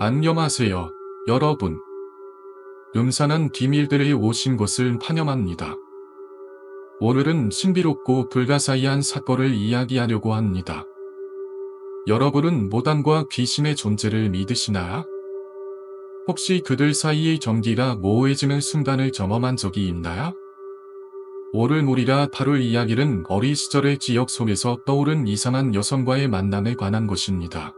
안녕하세요, 여러분. 음산한 비밀들이 오신 것을 환영합니다. 오늘은 신비롭고 불가사의한 사건을 이야기하려고 합니다. 여러분은 무당과 귀신의 존재를 믿으시나요? 혹시 그들 사이의 전기가 모호해지는 순간을 경험한 적이 있나요? 오늘 우리가 다룰 이야기는 어린 시절의 기억 속에서 떠오른 이상한 여성과의 만남에 관한 것입니다.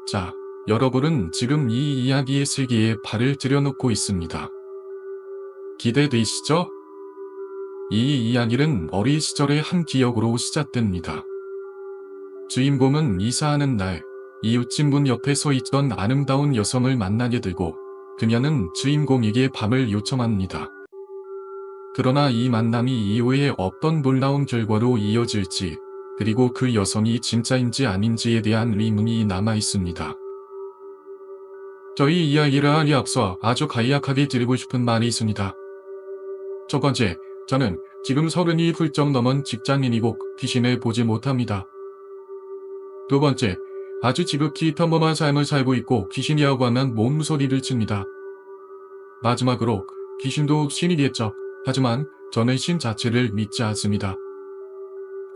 자, 여러분은 지금 이 이야기의 세계에 발을 들여놓고 있습니다. 기대되시죠? 이 이야기는 어린 시절의 한 기억으로 시작됩니다. 주인공은 이사하는 날, 이웃집 문 옆에 서 있던 아름다운 여성을 만나게 되고, 그녀는 주인공에게 밤을 요청합니다. 그러나 이 만남이 이후에 어떤 놀라운 결과로 이어질지, 그리고 그 여성이 진짜인지 아닌지에 대한 의문이 남아 있습니다. 저희 이야기를 하기 앞서 아주 간략하게 드리고 싶은 말이 있습니다. 첫 번째, 저는 지금 30이 훌쩍 넘은 직장인이고 귀신을 보지 못합니다. 두 번째, 아주 지극히 평범한 삶을 살고 있고 귀신이라고 하면 몸소리를 칩니다. 마지막으로, 귀신도 신이겠죠. 하지만 저는 신 자체를 믿지 않습니다.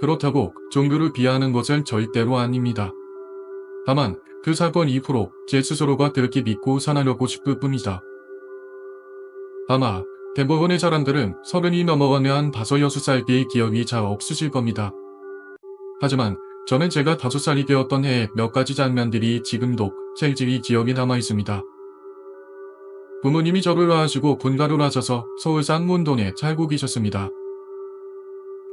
그렇다고 종교를 비하하는 것은 절대로 아닙니다. 다만 그 사건 이후로 제 스스로가 그렇게 믿고 살아가고 싶을 뿐이다. 아마 대부분의 사람들은 30이 넘어가면 5, 6살 때의 기억이 잘 없으실 겁니다. 하지만 저는 제가 5살이 되었던 해에 몇 가지 장면들이 지금도 찰지히 기억에 남아 있습니다. 부모님이 저를 낳으시고 본가로 나셔서 서울 쌍문동에 살고 계셨습니다.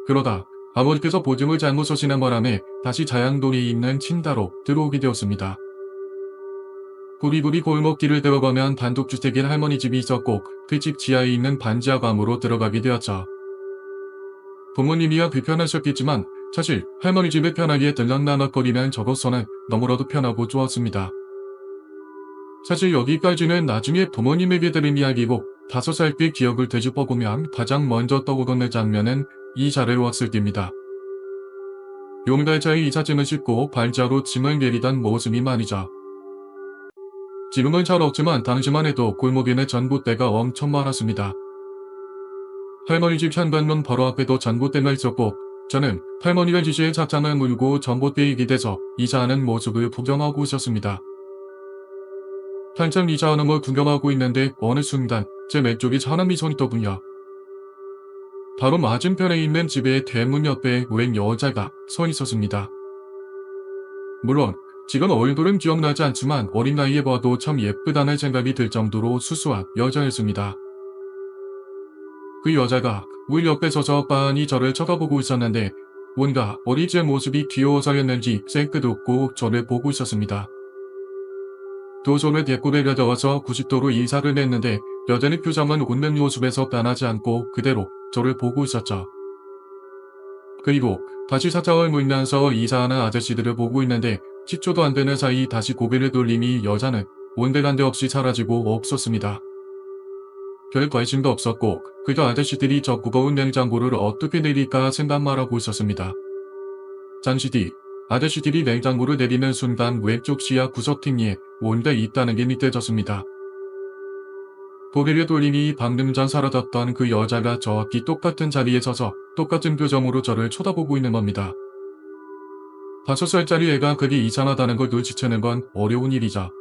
그러다 아버지께서 보증을 잘못 서시는 바람에 다시 자양동에 있는 친다로 들어오게 되었습니다. 부리부리 골목길을 들어가면 단독주택인 할머니 집이 있었고 그 집 지하에 있는 반지하방으로 들어가게 되었죠. 부모님이야 불편하셨겠지만 사실 할머니 집에 편하게 들락날락거리면 저로서는 너무나도 편하고 좋았습니다. 사실 여기까지는 나중에 부모님에게 들은 이야기고 5살 때 기억을 되짚어보면 가장 먼저 떠오르는 장면은 이 자리에 왔을 때입니다. 용달차에 이삿짐을 싣고 발자로 짐을 내리던 모습이 말이죠. 지금은 잘 없지만 당시만 해도 골목에는 전봇대가 엄청 많았습니다. 할머니 집 현관문 바로 앞에도 전봇대가 있었고 저는 할머니가 지시에 착장을 물고 전봇대에 기대서 이사하는 모습을 구경하고 있었습니다. 한참 이사하는 걸 구경하고 있는데 어느 순간 제 왼쪽에 사람 미소이 더군요. 바로 맞은편에 있는 집의 대문 옆에 웬 여자가 서 있었습니다. 물론 지금 얼굴은 기억나지 않지만 어린 나이에 봐도 참 예쁘다는 생각이 들 정도로 수수한 여자였습니다. 그 여자가 문 옆에 서서 빤히 저를 쳐다보고 있었는데 뭔가 어리지 모습이 귀여워서였는지 생끝 없고 저를 보고 있었습니다. 두 손을 대고 내려져서 90도로 인사를 했는데 여자의 표정은 웃는 모습에서 변하지 않고 그대로 저를 보고 있었죠. 그리고 다시 사장을 물면서 이사하는 아저씨들을 보고 있는데 10초도 안 되는 사이 다시 고개를 돌리니 여자는 온데간데 없이 사라지고 없었습니다. 별 관심도 없었고 그저 아저씨들이 저 무거운 냉장고를 어떻게 내릴까 생각만 하고 있었습니다. 잠시 뒤 아저씨들이 냉장고를 내리는 순간 왼쪽 시야 구석탱이에 뭔가 있다는 게 느껴졌습니다. 고개를 돌리니 방금 전 사라졌던 그 여자가 정확히 똑같은 자리에 서서 똑같은 표정으로 저를 쳐다보고 있는 겁니다. 5살짜리 애가 그게 이상하다는 걸 눈치채는 건 어려운 일이죠.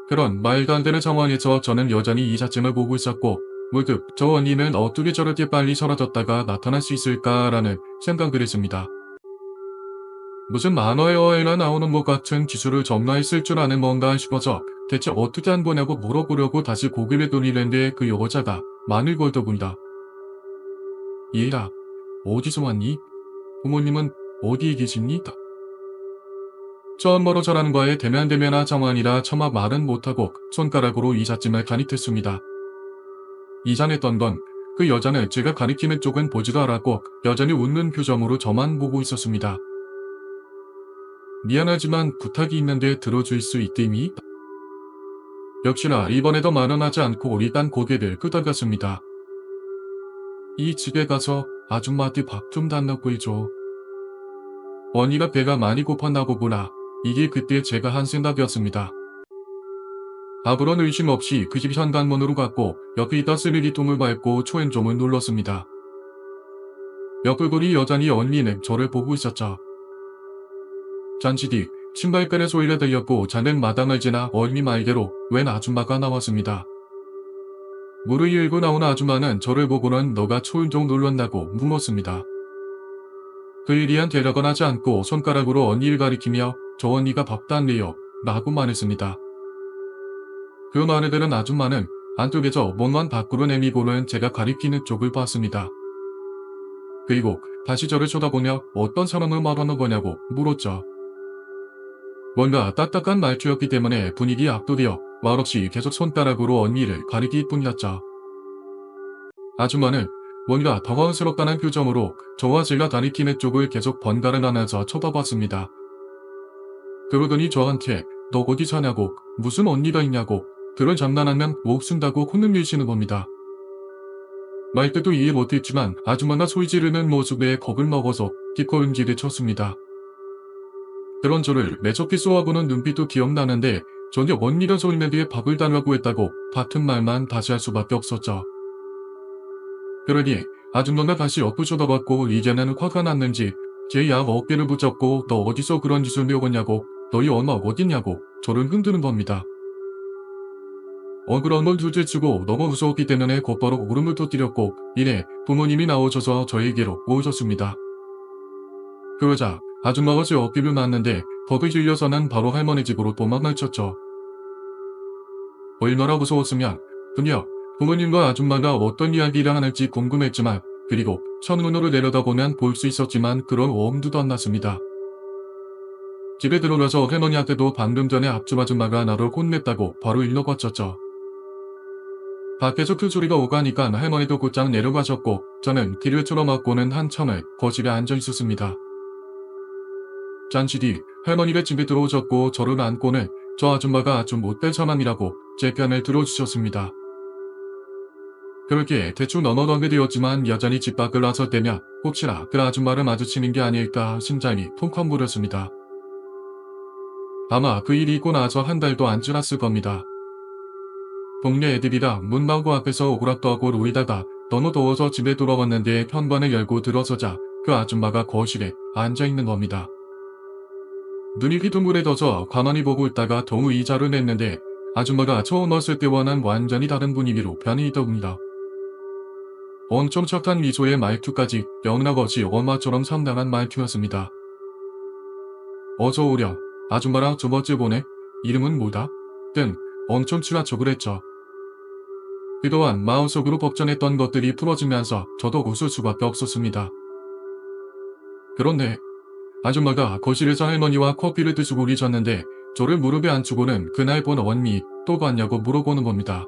그런 말도 안 되는 상황에서 저는 여전히 이삿짐을 보고 있었고 문득 저 언니는 어떻게 저렇게 빨리 사라졌다가 나타날 수 있을까라는 생각을 했습니다. 무슨 만화에나 나오는 것 같은 기술을 점나했을 줄 아는 뭔가 싶어서 대체 어떻게 한 거냐고 물어보려고 다시 고개를 돌리는데 그 여자가 말을 걸더군요. 얘야, 어디서 왔니? 부모님은 어디에 계십니? 처음으로 저라는 거에 대면대면한 상황이라 차마 말은 못하고 손가락으로 이삿짐을 가리켰습니다. 이상했던 건 그 여자는 제가 가리키는 쪽은 보지도 않았고 여전히 웃는 표정으로 저만 보고 있었습니다. 미안하지만 부탁이 있는데 들어줄 수 있겠니? 역시나 이번에도 말은 하지 않고 일단 고개를 끄덕였습니다. 이 집에 가서 아줌마한테 밥 좀 달라고 해줘. 언니가 배가 많이 고팠나 보구나. 이게 그때 제가 한 생각이었습니다. 아무런 의심 없이 그 집 현관문으로 갔고 옆에 있다 쓰레기통을 밟고 초인종을 눌렀습니다. 옆불구리 여전히 언니는 저를 보고 있었죠. 잠시 뒤 신발끈의 소리가 들렸고 작은 마당을 지나 언니 말대로 웬 아줌마가 나왔습니다. 문을 열고 나온 아줌마는 저를 보고는 너가 초인종 눌렀다고 물었습니다. 그 일이한 대답은 하지 않고 손가락으로 언니를 가리키며 저 언니가 밥단네요 라고 말했습니다. 그 말에 들은 아줌마는 안쪽에서 몸만 밖으로 내미고는 제가 가리키는 쪽을 봤습니다. 그리고 다시 저를 쳐다보며 어떤 사람을 말하는 거냐고 물었죠. 뭔가 딱딱한 말투였기 때문에 분위기 압도되어 말없이 계속 손가락으로 언니를 가리킬 뿐이었죠. 아줌마는 뭔가 당황스럽다는 표정으로 저와 제가 가리키는 쪽을 계속 번갈아 가면서 쳐다봤습니다. 그러더니 저한테 너 어디 사냐고 무슨 언니가 있냐고 그런 장난하면 목 쓴다고 혼내시는 겁니다. 말때도 이해 못했지만 아줌마가 소리 지르는 모습에 겁을 먹어서 뒷걸음질을 쳤습니다. 그런 저를 매섭게 쏘아보는 눈빛도 기억나는데 전혀 언니가 소리내 뒤에 밥을 달라고 했다고 같은 말만 다시 할 수밖에 없었죠. 그러니 아줌마가 다시 엎어 쳐다봤고 이제는 화가 났는지 제 양 어깨를 붙잡고 너 어디서 그런 짓을 배웠냐고 너희 엄마 어딨냐고 저를 흔드는 겁니다. 억울한 걸 둘째치고 너무 무서웠기 때문에 곧바로 울음을 터뜨렸고 이내 부모님이 나오셔서 저에게로 오셨습니다. 그러자 아줌마가 제 어깨를 놨는데 겁이 질려서는 바로 할머니 집으로 도망을 쳤죠. 얼마나 무서웠으면 그냥 부모님과 아줌마가 어떤 이야기를 하는지 궁금했지만 그리고 천문으로 내려다보면 볼 수 있었지만 그런 엄두도 안 났습니다. 집에 들어가서 할머니한테도 방금 전에 앞집 아줌마가 나를 혼냈다고 바로 일러 바쳤죠. 밖에서 큰 소리가 오가니까 할머니도 곧장 내려가셨고 저는 길을 틀어막고는 한참을 거실에 앉아 있었습니다. 잠시 뒤 할머니가 집에 들어오셨고 저를 안고는 저 아줌마가 좀 못된 사람이라고 제 편을 들어주셨습니다. 그렇게 대충 넘어가게 되었지만 여전히 집 밖을 나설 때면 혹시나 그 아줌마를 마주치는 게 아닐까 심장이 쿵쾅 부렸습니다. 아마 그 일이 있고 나서 한 달도 안 지났을 겁니다. 동네 애들이랑 문방구 앞에서 오락도하고 놀다가 너무 더워서 집에 돌아왔는데 현관을 열고 들어서자 그 아줌마가 거실에 앉아있는 겁니다. 눈이 휘둥그레져서 가만히 보고 있다가 동우 이자를 냈는데 아줌마가 처음 왔을 때와는 완전히 다른 분위기로 변해 있더군요. 엄청 착한 미소의 말투까지 영락없이 엄마처럼 상당한 말투였습니다. 어서 오렴. 아줌마랑 두 번째 보네. 이름은 뭐다? 등 엄청 친한 척을 했죠. 그동안 마음속으로 걱정했던 것들이 풀어지면서 저도 웃을 수밖에 없었습니다. 그런데 아줌마가 거실에서 할머니와 커피를 드시고 계셨는데 저를 무릎에 앉히고는 그날 본 언니 또 봤냐고 물어보는 겁니다.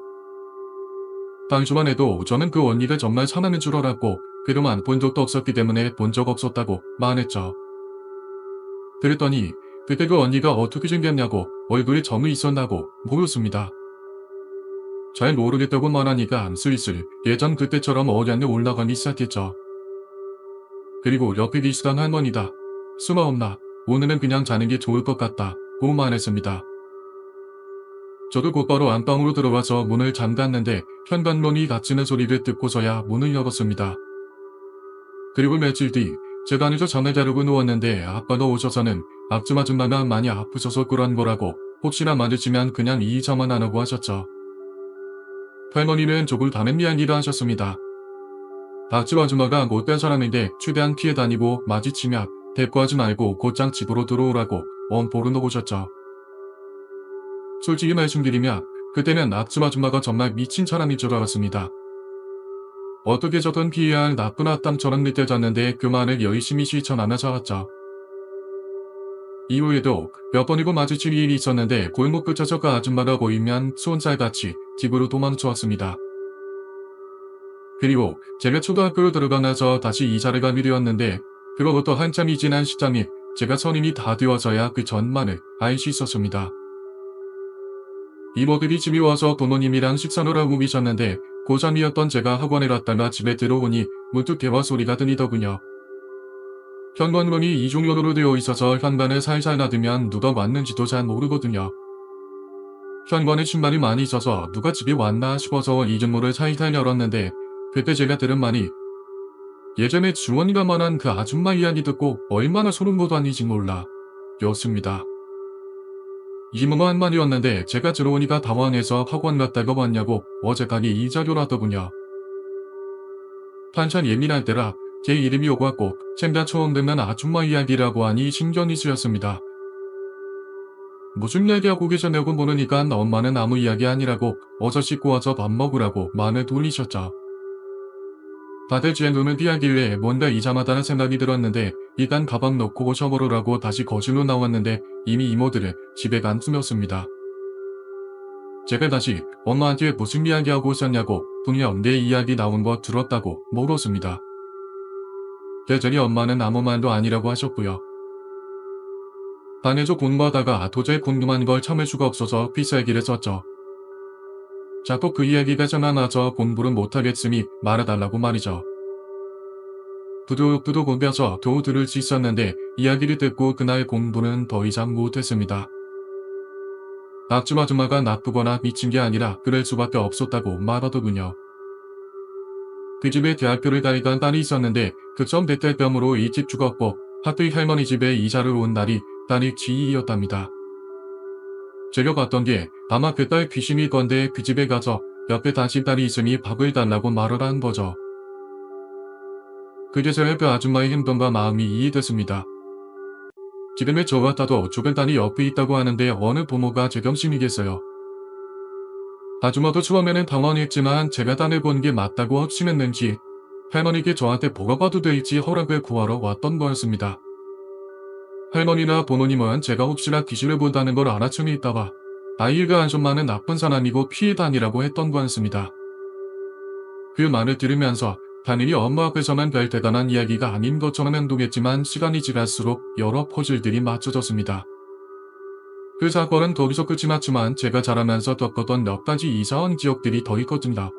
당시만 해도 저는 그 언니가 정말 사람인 줄 알았고 그동안 본 적도 없었기 때문에 본 적 없었다고 말했죠. 그랬더니 그때 그 언니가 어떻게 생겼냐고 얼굴에 점이 있었나고 물었습니다. 잘 모르겠다고 말하니까 슬슬 예전 그때처럼 어련히 올라가기 시작했죠. 그리고 옆에 계시던 할머니다. 수마엄마, 오늘은 그냥 자는 게 좋을 것 같다 고 말했습니다. 저도 곧바로 안방으로 들어가서 문을 잠갔는데 현관문이 닫히는 소리를 듣고서야 문을 열었습니다. 그리고 며칠 뒤 제가 안에서 잠을 자려고 누웠는데 아빠가 오셔서는 앞집 아줌마가 많이 아프셔서 그런 거라고 혹시나 마주치면 그냥 이의자만 안 하고 하셨죠. 할머니는 조금 다른 이야기를 하셨습니다. 앞집 아줌마가 못된 사람인데 최대한 피해 다니고 마주치면 대꾸하지 말고 곧장 집으로 들어오라고 엄포로 놓으셨죠. 솔직히 말씀드리면 그때는 앞집 아줌마가 정말 미친 사람인 줄 알았습니다. 어떻게 저든 피해야 할 나쁜 악당처럼 느껴졌는데 그 말을 열심히 실천하며 살았죠. 이후에도 몇 번이고 마주칠 일이 있었는데 골목 끝에서 그 아줌마가 보이면 손살같이 집으로 도망쳐왔습니다. 그리고 제가 초등학교로 들어가면서 다시 이사를 가게 되었는데 그로부터 한참이 지난 시점이 제가 성인이 다 되어서야 그 전만을 알 수 있었습니다. 이모들이 집에 와서 부모님이랑 식사를 하고 계셨는데 고3이었던 제가 학원에 갔다가 집에 들어오니 문득 대화 소리가 들리더군요. 현관문이 이중문으로 되어 있어서 현관을 살살 닫으면 누가 왔는지도 잘 모르거든요. 현관에 신발이 많이 있어서 누가 집에 왔나 싶어서 이중문을 살살 열었는데 그때 제가 들은 말이 예전에 주원이가 말한 그 아줌마 이야기 듣고 얼마나 소름 돋았는지 몰라 였습니다. 이무한 말이었는데 제가 들어오니까 당황해서 학원 갔다가 왔냐고 어제까지 이 자료라더군요. 한참 예민할 때라 제 이름이 오갔고 제가 처음 듣는 아줌마 이야기라고 하니 신경이 쓰였습니다. 무슨 얘기하고 계셨냐고 물으니까 엄마는 아무 이야기 아니라고 어서 씻고 와서 밥 먹으라고 말을 돌리셨죠. 다들 제 눈을 피하길래 뭔가 이상하다는 생각이 들었는데 일단 가방 넣고 셔버르라고 다시 거실로 나왔는데 이미 이모들은 집에 간숨이었습니다. 제가 다시 엄마한테 무슨 이야기하고 있었냐고 분명 내 이야기 나온 거 들었다고 물었습니다. 여전히 엄마는 아무 말도 아니라고 하셨고요. 방에서 공부하다가 도저히 궁금한 걸 참을 수가 없어서 필살기를 썼죠. 자꾸 그 이야기가 생각나서 공부를 못하겠으니 말해달라고 말이죠. 부득부득 울면서 겨우 들을 수 있었는데 이야기를 듣고 그날 공부는 더 이상 못했습니다. 낙주 아줌마가 나쁘거나 미친 게 아니라 그럴 수밖에 없었다고 말하더군요. 그 집에 대학교를 다니던 딸이 있었는데 급성 백혈병으로 일찍 죽었고 하필 할머니 집에 이사를 온 날이 딸이 지이였답니다. 제가 봤던 게 아마 그 딸 귀신일 건데 그 집에 가서 옆에 다친 딸이 있으니 밥을 달라고 말을 한 거죠. 그제서야 그 아줌마의 행동과 마음이 이해됐습니다. 지금의 저 같아도 죽은 딸이 옆에 있다고 하는데 어느 부모가 제정신이겠어요. 아줌마도 처음에는 당황했지만 제가 딸을 본 게 맞다고 확신했는지 할머니께 저한테 뭐가 봐도 될지 허락을 구하러 왔던 거였습니다. 할머니나 부모님은 제가 혹시나 귀신을 본다는 걸 알아채니 있다가 아이가 아줌마는 나쁜 사람이고 피해 다니라고 했던 거였습니다. 그 말을 들으면서 당연히 엄마 앞에서만 별 대단한 이야기가 아닌 것처럼 행동했지만 시간이 지날수록 여러 퍼즐들이 맞춰졌습니다. 그 사건은 거기서 끝이 났지만 제가 자라면서 겪었던 몇 가지 이상한 기억들이 더 있거든요.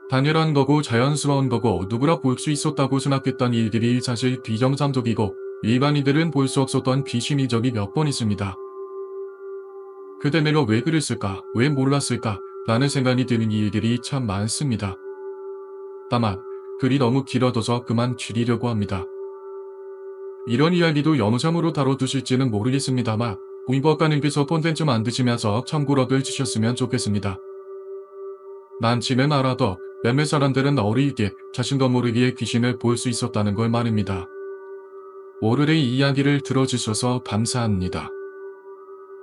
당연한 거고 자연스러운 거고 누구나 볼 수 있었다고 생각했던 일들이 사실 비정상적이고 일반인들은 볼 수 없었던 비심의 적이 몇 번 있습니다. 그때 내가 왜 그랬을까, 왜 몰랐을까 라는 생각이 드는 일들이 참 많습니다. 다만 글이 너무 길어져서 그만 줄이려고 합니다. 이런 이야기도 영상으로 다뤄두실지는 모르겠습니다만 공부학과님께서 콘텐츠 만드시면서 참고락을 주셨으면 좋겠습니다. 많지는 않아도 몇몇 사람들은 어리게 자신도 모르게 귀신을 볼 수 있었다는 걸 말입니다. 오늘의 이야기를 들어주셔서 감사합니다.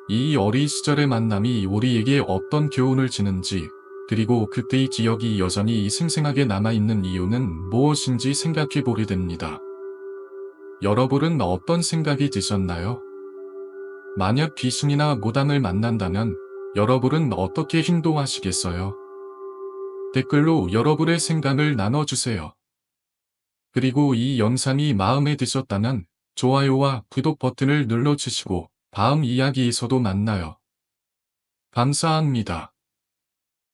이 어린 시절의 만남이 우리에게 어떤 교훈을 주는지 그리고 그때의 기억이 여전히 생생하게 남아있는 이유는 무엇인지 생각해 보게 됩니다. 여러분은 어떤 생각이 드셨나요? 만약 귀신이나 무당을 만난다면 여러분은 어떻게 행동하시겠어요? 댓글로 여러분의 생각을 나눠주세요. 그리고 이 영상이 마음에 드셨다면 좋아요와 구독 버튼을 눌러주시고 다음 이야기에서도 만나요. 감사합니다.